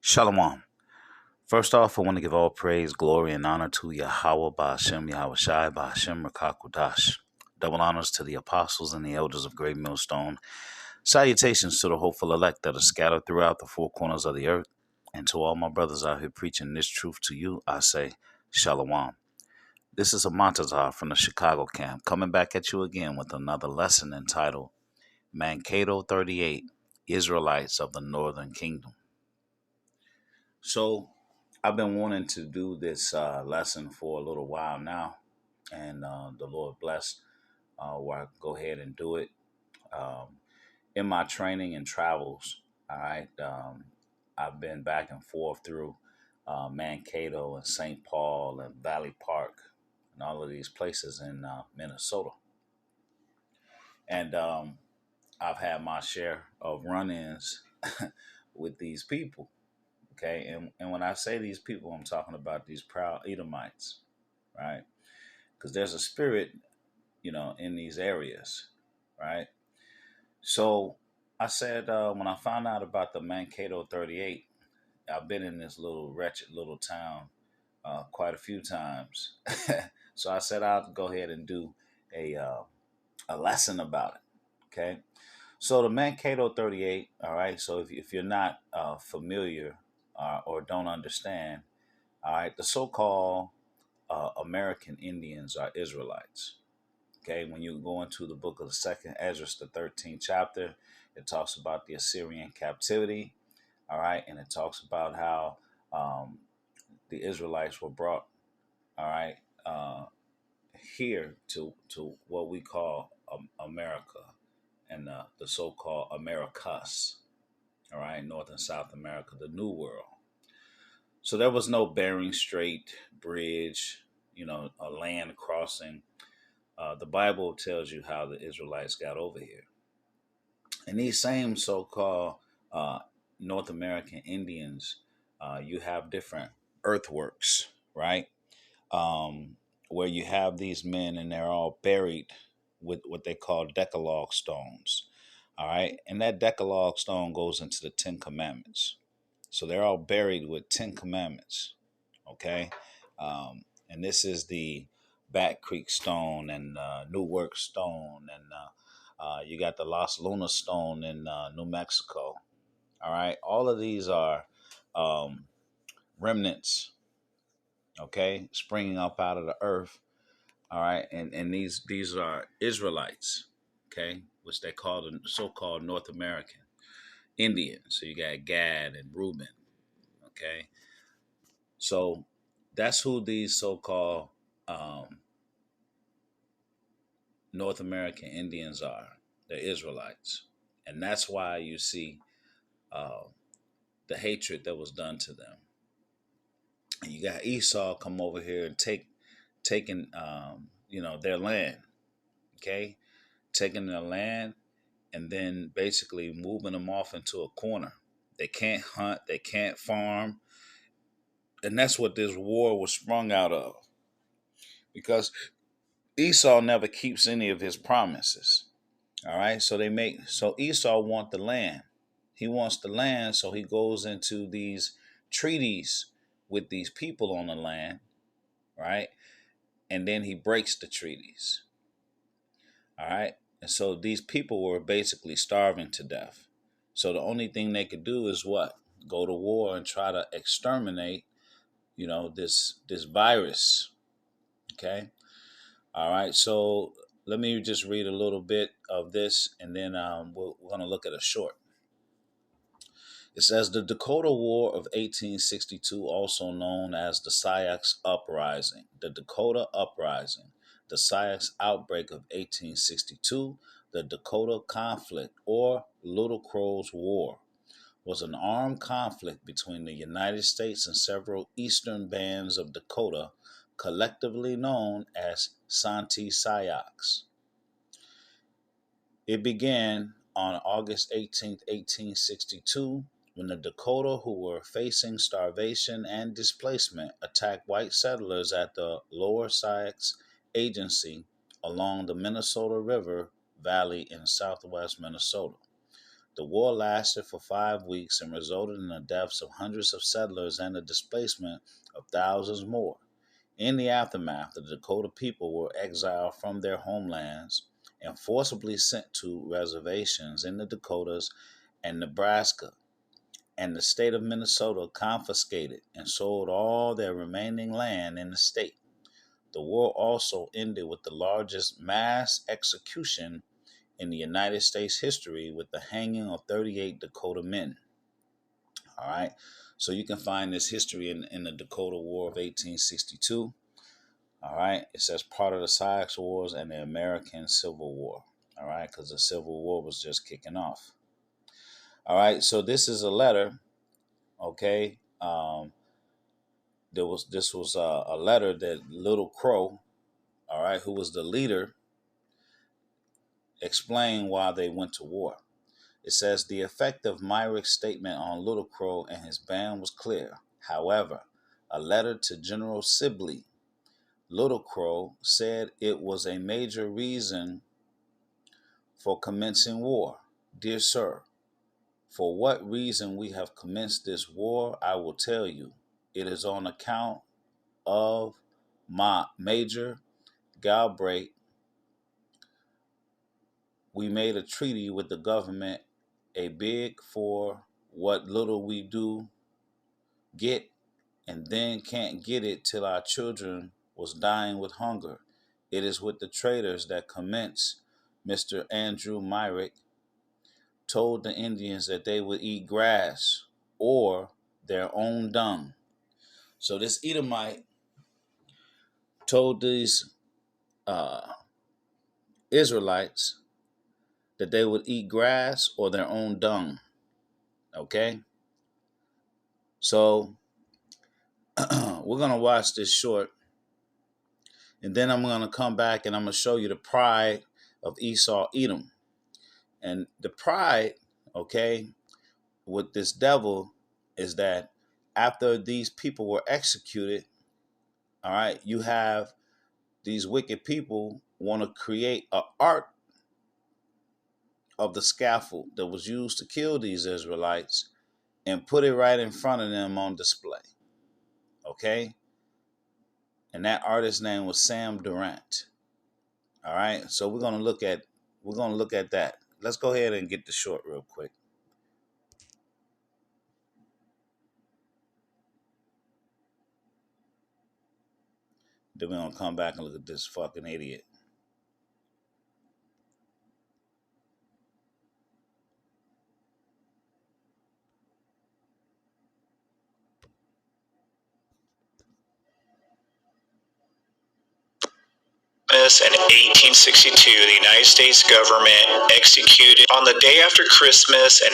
Shalom. First off, I want to give all praise, glory, and honor to Yahweh, Ba'ashem, Yahweh Shai, Ba'ashem, Rakakudash. Double honors to the apostles and the elders of Great Millstone. Salutations to the hopeful elect that are scattered throughout the four corners of the earth. And to all my brothers out here preaching this truth to you, I say, Shalom. This is a Montazar from the Chicago camp, coming back at you again with another lesson entitled Mankato 38, Israelites of the Northern Kingdom. So, I've been wanting to do this lesson for a little while now, and the Lord bless where I can go ahead and do it. Um, in my training and travels, all right, I've been back and forth through Mankato and St. Paul and Valley Park and all of these places in Minnesota. And I've had my share of run ins with these people. Okay, and when I say these people, I'm talking about these proud Edomites, right? Because there's a spirit, in these areas, right? So I said when I found out about the Mankato 38, I've been in this little wretched little town quite a few times. So I said I'll go ahead and do a lesson about it. Okay, so the Mankato 38, all right. So if you're not familiar or don't understand, all right, the so-called American Indians are Israelites. Okay, when you go into the book of the Second Ezra, the 13th chapter, it talks about the Assyrian captivity. All right, and it talks about how the Israelites were brought. All right, here to what we call America and the so-called Americas. All right, North and South America, the New World. So there was no Bering Strait bridge, a land crossing. The Bible tells you how the Israelites got over here. And these same so called uh, North American Indians, you have different earthworks, right? Um, where you have these men and they're all buried with what they call Decalogue stones. All right. And that Decalogue stone goes into the Ten Commandments. So they're all buried with 10 commandments. Okay. And this is the Back Creek Stone and New Work Stone. And you got the Las Lunas Stone in New Mexico. All right. All of these are um, remnants, okay, springing up out of the earth. All right. And these are Israelites, okay, which they call the so called North American Indians. So you got Gad and Reuben. Okay. So that's who these so-called um, North American Indians are. They're Israelites, and that's why you see uh, the hatred that was done to them. And you got Esau come over here and taking their land, okay, taking their land, and then basically moving them off into a corner. They can't hunt, they can't farm, and that's what this war was sprung out of. Because Esau never keeps any of his promises. All right. So Esau wants the land. He wants the land, so he goes into these treaties with these people on the land, right? And then he breaks the treaties. All right. And so these people were basically starving to death. So the only thing they could do is what? Go to war and try to exterminate, this virus. Okay. All right, so let me just read a little bit of this, and then we're going to look at a short. It says the Dakota War of 1862, also known as the Sioux Uprising, the Dakota Uprising, the Sioux Outbreak of 1862, the Dakota Conflict, or Little Crow's War, was an armed conflict between the United States and several eastern bands of Dakota, collectively known as Santee Sioux. It began on August 18, 1862, when the Dakota, who were facing starvation and displacement, attacked white settlers at the Lower Sioux Agency along the Minnesota River Valley in southwest Minnesota. The war lasted for 5 weeks and resulted in the deaths of hundreds of settlers and the displacement of thousands more. In the aftermath, the Dakota people were exiled from their homelands and forcibly sent to reservations in the Dakotas and Nebraska, and the state of Minnesota confiscated and sold all their remaining land in the state. The war also ended with the largest mass execution in the United States history with the hanging of 38 Dakota men. All right. So you can find this history in the Dakota War of 1862. All right. It says part of the Sioux Wars and the American Civil War. All right. Because the Civil War was just kicking off. All right. So this is a letter. Okay. This was a letter that Little Crow, all right, who was the leader, explained why they went to war. It says the effect of Myrick's statement on Little Crow and his band was clear. However, a letter to General Sibley, Little Crow, said it was a major reason for commencing war. Dear sir, for what reason we have commenced this war, I will tell you. It is on account of my Major Galbraith. We made a treaty with the government, a big for what little we do get, and then can't get it till our children was dying with hunger. It is with the traders that commence. Mr. Andrew Myrick told the Indians that they would eat grass or their own dung. So this Edomite told these uh, Israelites that they would eat grass or their own dung. Okay? So we're going to watch this short, and then I'm going to come back and I'm going to show you the pride of Esau Edom. And the pride, okay, with this devil is that after these people were executed, all right, you have these wicked people want to create an art of the scaffold that was used to kill these Israelites and put it right in front of them on display. Okay? And that artist's name was Sam Durant. All right? So we're going to look at that. Let's go ahead and get the short real quick. Then we're going to come back and look at this fucking idiot. In 1862, the United States government executed, on the day after Christmas in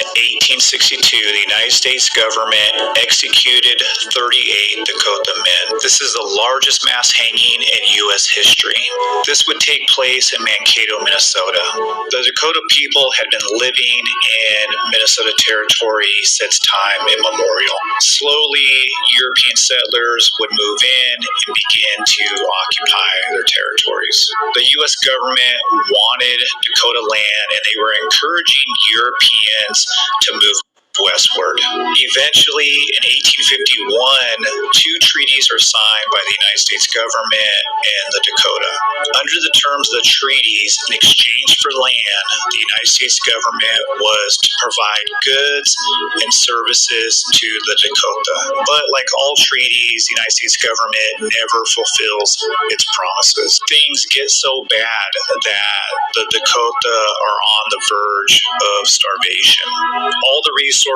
1862, the United States government executed 38 Dakota men. This is the largest mass hanging in U.S. history. This would take place in Mankato, Minnesota. The Dakota people had been living in Minnesota Territory since time immemorial. Slowly, European settlers would move in and begin to occupy their territories. The U.S. government wanted Dakota land, and they were encouraging Europeans to move westward. Eventually, in 1851, two treaties are signed by the United States government and the Dakota. Under the terms of the treaties, in exchange for land, the United States government was to provide goods and services to the Dakota. But like all treaties, the United States government never fulfills its promises. Things get so bad that the Dakota are on the verge of starvation. All the resources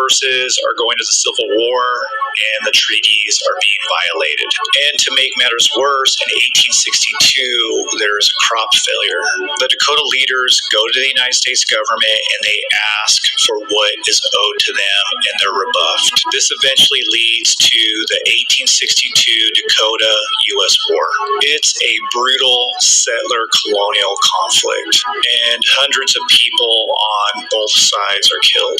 are going to the Civil War, and the treaties are being violated. And to make matters worse, in 1862, there's a crop failure. The Dakota leaders go to the United States government and they ask for what is owed to them, and they're rebuffed. This eventually leads to the 1862 Dakota-U.S. War. It's a brutal settler colonial conflict, and hundreds of people on both sides are killed.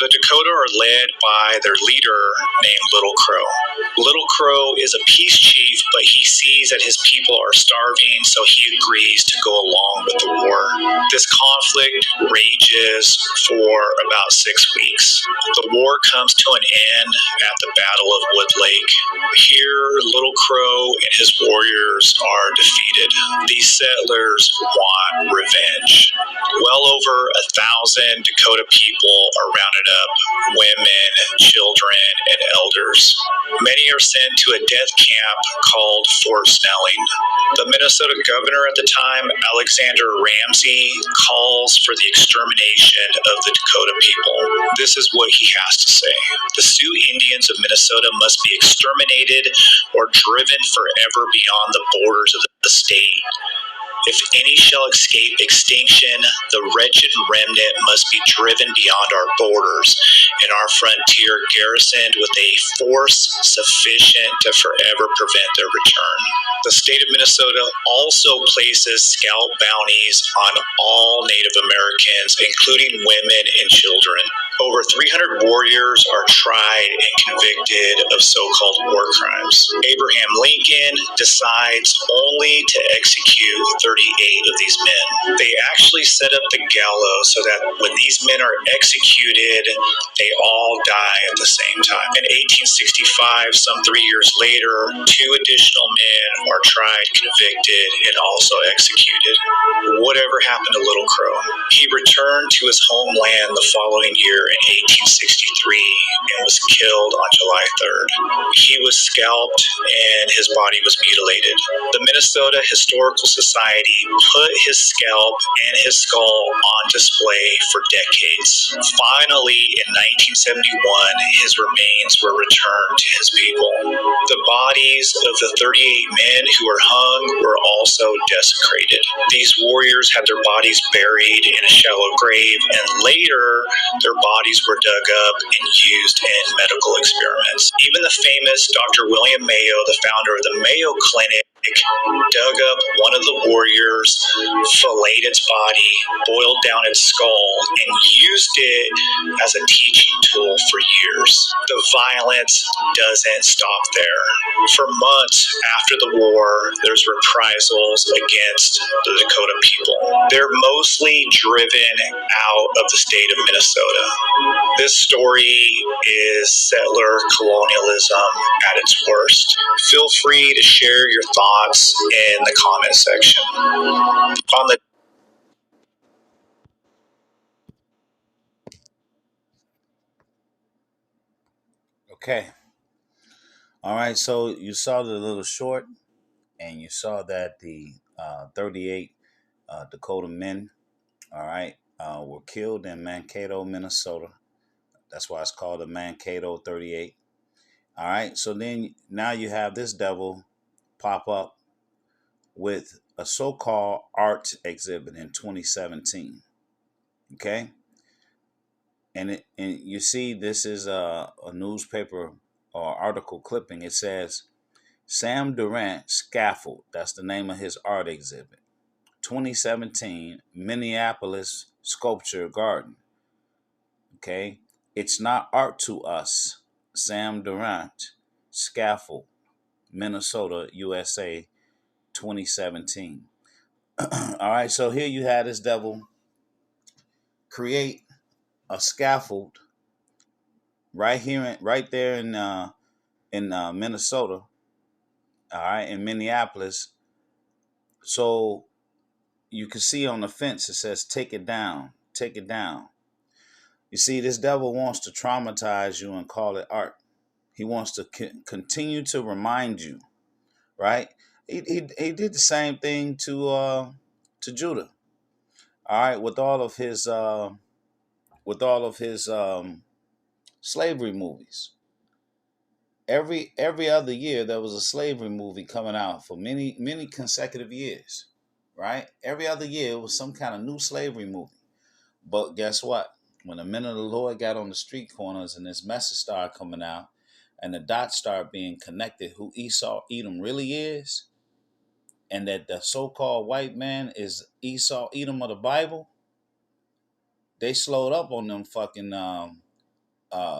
The Dakota are led by their leader named Little Crow. Little Crow is a peace chief, but he sees that his people are starving, so he agrees to go along with the war. This conflict rages for about 6 weeks. The war comes to an end at the Battle of Wood Lake. Here, Little Crow and his warriors are defeated. These settlers want revenge. Well over 1,000 Dakota people are rounded up, women, children, and elders. Many are sent to a death camp called Fort Snelling. The Minnesota governor at the time, Alexander Ramsey, calls for the extermination of the Dakota people. This is what he has to say. The Sioux Indians of Minnesota must be exterminated or driven forever beyond the borders of the state. If any shall escape extinction, the wretched remnant must be driven beyond our borders, and our frontier garrisoned with a force sufficient to forever prevent their return. The state of Minnesota also places scalp bounties on all Native Americans, including women and children. Over 300 warriors are tried and convicted of so-called war crimes. Abraham Lincoln decides only to execute 38 of these men. They actually set up the gallows so that when these men are executed, they all die at the same time. In 1865, some 3 years later, 2 additional men are tried, convicted, and also executed. Whatever happened to Little Crow? He returned to his homeland the following year in 1863 and was killed on July 3rd. He was scalped and his body was mutilated. The Minnesota Historical Society put his scalp and his skull on display for decades. Finally, in 1971, his remains were returned to his people. The bodies of the 38 men who were hung were also desecrated. These warriors had their bodies buried in a shallow grave, and later their bodies were dug up and used in medical experiments. Even the famous Dr. William Mayo, the founder of the Mayo Clinic, dug up one of the warriors, filleted its body, boiled down its skull, and used it as a teaching tool for years. The violence doesn't stop there. For months after the war, there's reprisals against the Dakota people. They're mostly driven out of the state of Minnesota. This story is settler colonialism at its worst. Feel free to share your thoughts in the comment section. On the Okay. All right. So you saw the little short, and you saw that the 38 Dakota men, all right, were killed in Mankato, Minnesota. That's why it's called the Mankato 38. All right. So then now you have this devil pop up with a so-called art exhibit in 2017. Okay. And you see, this is a newspaper or article clipping. It says Sam Durant Scaffold. That's the name of his art exhibit. 2017 Minneapolis Sculpture Garden. Okay. It's not art to us. Sam Durant Scaffold, Minnesota, USA, 2017. All right. So here you had this devil create a scaffold right here, right there in Minnesota, all right, in Minneapolis. So you can see on the fence it says "Take it down, take it down." You see, this devil wants to traumatize you and call it art. He wants to continue to remind you, right? He did the same thing to Judah, all right, with all of his slavery movies. Every other year there was a slavery movie coming out for many consecutive years, right? Every other year it was some kind of new slavery movie. But guess what? When the men of the Lord got on the street corners and this message started coming out and the dots started being connected, who Esau Edom really is, and that the so-called white man is Esau Edom of the Bible, they slowed up on them fucking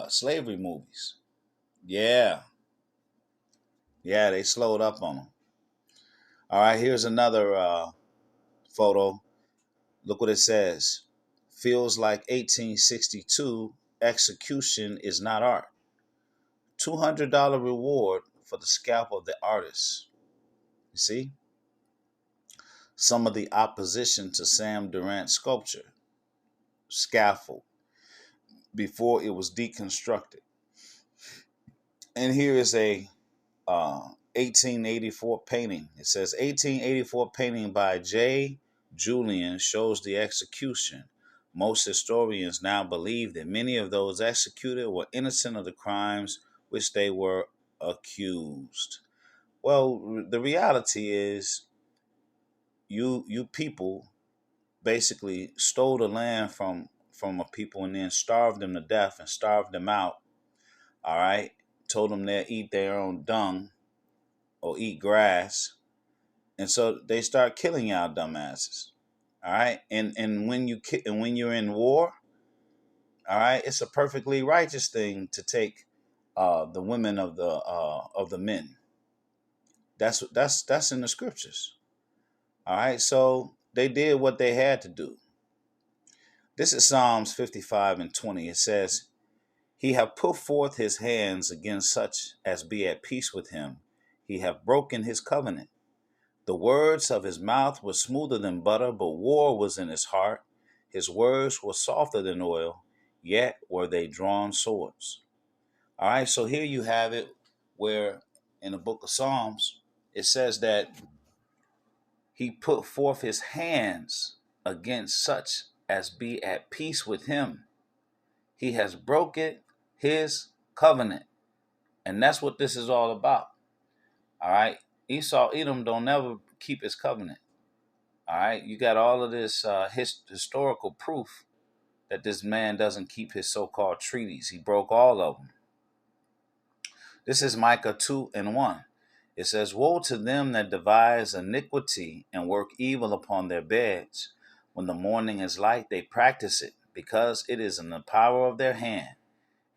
slavery movies. Yeah. Yeah, they slowed up on them. All right, here's another photo. Look what it says. Feels like 1862. Execution is not art. $200 reward for the scalp of the artist. You see? Some of the opposition to Sam Durant's sculpture, Scaffold, before it was deconstructed. And here is a 1884 painting. It says 1884 painting by J. Julian shows the execution. Most historians now believe that many of those executed were innocent of the crimes which they were accused. Well, the reality is you people basically stole the land from a people and then starved them to death and starved them out. All right, told them they'll eat their own dung or eat grass, and so they start killing y'all dumbasses. All right, and when you're in war, all right, it's a perfectly righteous thing to take the women of the men. That's in the scriptures. All right, so they did what they had to do. This is Psalms 55 and 20. It says, "He have put forth his hands against such as be at peace with him. He have broken his covenant. The words of his mouth were smoother than butter, but war was in his heart. His words were softer than oil, yet were they drawn swords." All right, so here you have it where in the book of Psalms, it says that he put forth his hands against such as be at peace with him. He has broken his covenant. And that's what this is all about. All right. Esau, Edom don't never keep his covenant. All right. You got all of this historical proof that this man doesn't keep his so-called treaties. He broke all of them. This is Micah 2 and 1. It says, "Woe to them that devise iniquity and work evil upon their beds. When the morning is light, they practice it, because it is in the power of their hand.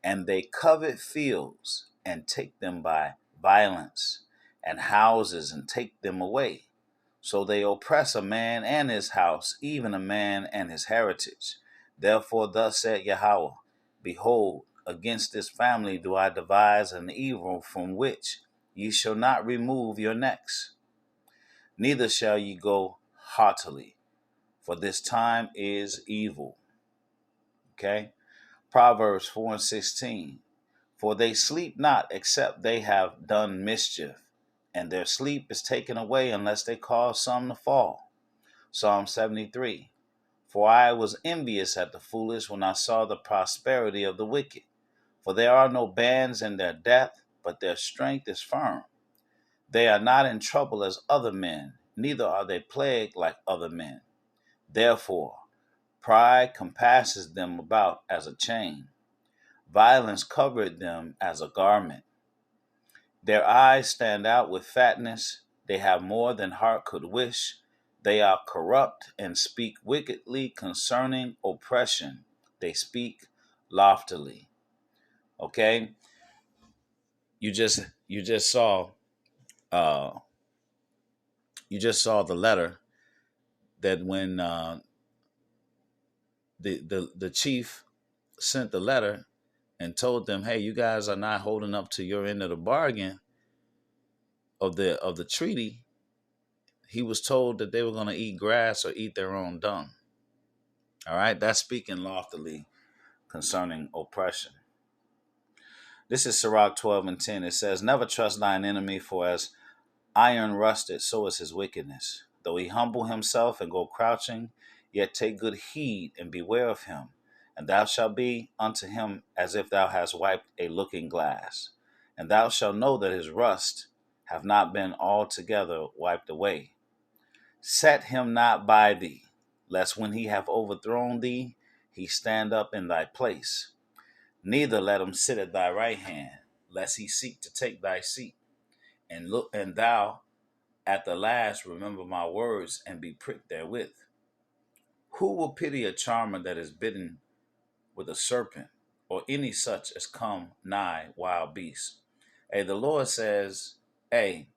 And they covet fields and take them by violence, and houses and take them away. So they oppress a man and his house, even a man and his heritage. Therefore, thus said Yahweh, Behold, against this family do I devise an evil from which ye shall not remove your necks, neither shall ye go haughtily, for this time is evil." Okay? Proverbs 4 and 16. "For they sleep not except they have done mischief, and their sleep is taken away unless they cause some to fall." Psalm 73. "For I was envious at the foolish when I saw the prosperity of the wicked. For there are no bands in their death, but their strength is firm. They are not in trouble as other men, neither are they plagued like other men. Therefore, pride compasses them about as a chain. Violence covered them as a garment. Their eyes stand out with fatness. They have more than heart could wish. They are corrupt and speak wickedly concerning oppression. They speak loftily." Okay, you just saw uh, you just saw the letter that when the chief sent the letter and told them, "Hey, you guys are not holding up to your end of the bargain of the treaty." He was told that they were going to eat grass or eat their own dung. All right, that's speaking loftily concerning oppression. This is Sirach 12 and 10. It says, "Never trust thine enemy, for as iron rusted, so is his wickedness. Though he humble himself and go crouching, yet take good heed and beware of him. And thou shalt be unto him as if thou hast wiped a looking glass. And thou shalt know that his rust have not been altogether wiped away. Set him not by thee, lest when he have overthrown thee, he stand up in thy place. Neither let him sit at thy right hand, lest he seek to take thy seat. And thou at the last remember my words and be pricked therewith. Who will pity a charmer that is bitten with a serpent, or any such as come nigh wild beasts. Hey, the Lord says, hey,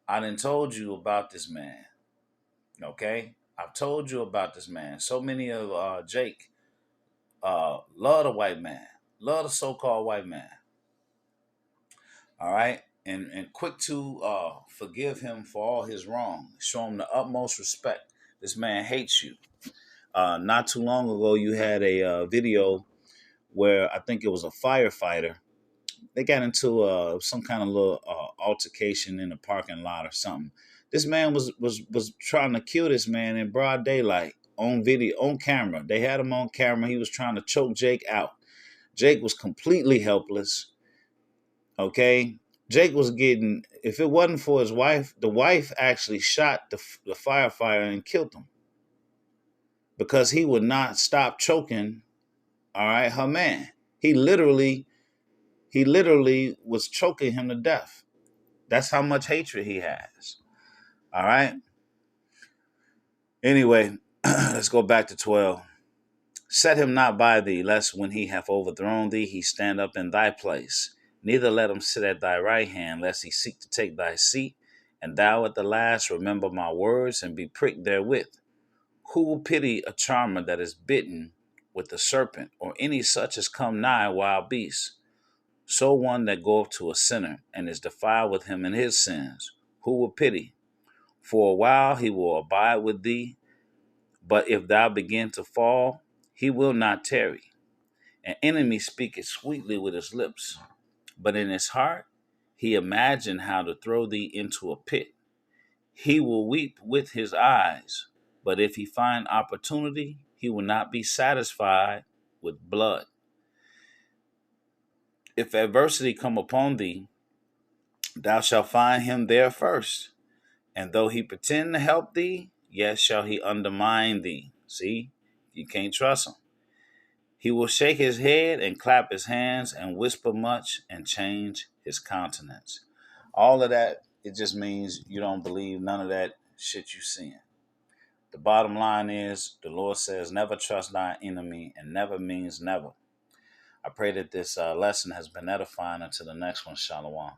I done told you about this man. Okay? I've told you about this man. So many of Jake love the white man, love the so-called white man. All right? And quick to forgive him for all his wrong. Show him the utmost respect. This man hates you. Not too long ago, you had a video where I think it was a firefighter. They got into some kind of little altercation in the parking lot or something. This man was trying to kill this man in broad daylight on video, on camera. They had him on camera. He was trying to choke Jake out. Jake was completely helpless. Okay, Jake was getting. If it wasn't for his wife, the wife actually shot the firefighter and killed him because he would not stop choking. All right, her man. He literally was choking him to death. That's how much hatred he has. All right. Anyway, let's go back to 12. Set him not by thee, lest when he hath overthrown thee, he stand up in thy place. Neither let him sit at thy right hand, lest he seek to take thy seat. And thou at the last remember my words and be pricked therewith. Who will pity a charmer that is bitten with the serpent, or any such as come nigh wild beasts? So one that goeth to a sinner, and is defiled with him in his sins, who will pity? For a while he will abide with thee, but if thou begin to fall, he will not tarry. An enemy speaketh sweetly with his lips, but in his heart he imagined how to throw thee into a pit. He will weep with his eyes, but if he find opportunity, he will not be satisfied with blood. If adversity come upon thee, thou shalt find him there first. And though he pretend to help thee, yet shall he undermine thee. See, you can't trust him. He will shake his head and clap his hands and whisper much and change his countenance. All of that, it just means you don't believe none of that shit you seeing. The bottom line is the Lord says, never trust thy enemy, and never means never. I pray that this lesson has been edifying. Until the next one, Shalom.